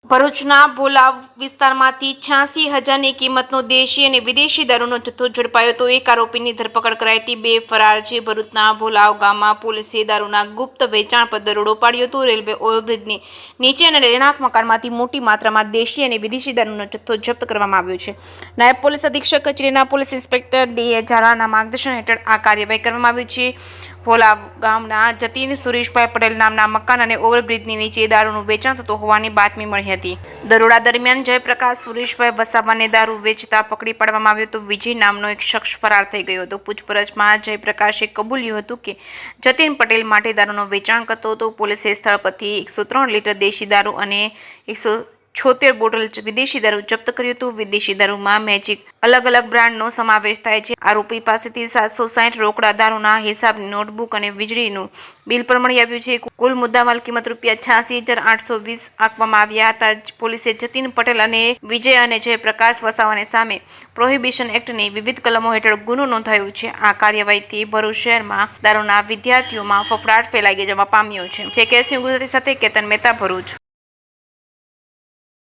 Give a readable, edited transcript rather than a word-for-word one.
ભરૂચના ભોલાવ વિસ્તારમાંથી 86,000ની કિંમતનો દેશી અને વિદેશી દારૂનો જથ્થો ઝડપાયો તો એક આરોપીની ધરપકડ કરાઈ હતી। બે ફરાર છે। ભરૂચના ભોલાવ ગામમાં પોલીસે દારૂના ગુપ્ત વેચાણ પર દરોડો પાડ્યો હતો। રેલવે ઓવરબ્રિજની નીચે અને રહેણાંક મકાનમાંથી મોટી માત્રામાં દેશી અને વિદેશી દારૂનો જથ્થો જપ્ત કરવામાં આવ્યો છે। નાયબ પોલીસ અધિક્ષક કચેરીના પોલીસ ઇન્સ્પેક્ટર ડી.એ. ઝાલાના માર્ગદર્શન હેઠળ આ કાર્યવાહી કરવામાં આવી છે। ભોલાવ ગામના જતીન સુરેશભાઈ પટેલ નામના મકાન અને ઓવરબ્રિજની નીચે દારૂનું વેચાણ થતું હોવાની બાતમી મળી હતી। દરોડા દરમિયાન જયપ્રકાશ સુરેશભાઈ વસાવાને દારૂ વેચતા પકડી પાડવામાં આવ્યો તો વિજય નામનો એક શખ્સ ફરાર થઈ ગયો હતો। પૂછપરછમાં જયપ્રકાશે કબૂલ્યું હતું કે જતીન પટેલ માટે દારૂનું વેચાણ કરતો હતો। પોલીસે સ્થળ પરથી 103 લીટર દેશી દારૂ અને 176 બોટલ વિદેશી દારૂ જપ્ત કર્યું હતું। વિદેશી દારૂમાં મેજિક અલગ અલગ બ્રાન્ડનો સમાવેશ થાય છે। આરોપી પાસેથી 760 રોકડા દારૂના હિસાબની નોટબુક અને વીજળીનું બિલ પણ મળી આવ્યું છે। કુલ મુદ્દામાલ કિંમત ₹86,820 આંકવામાં આવ્યા હતા। પોલીસે જતીન પટેલ અને વિજય અને જયપ્રકાશ વસાવાને સામે પ્રોહિબિશન એક્ટની વિવિધ કલમો હેઠળ ગુનો નોંધાયો છે। આ કાર્યવાહીથી ભરૂચ શહેરમાં દારૂના વિદ્યાર્થીઓમાં ફફડાટ ફેલાઈ જવા પામ્યો છે। જે કેસની ગુજરાતી સાથે કેતન મહેતા, ભરૂચ।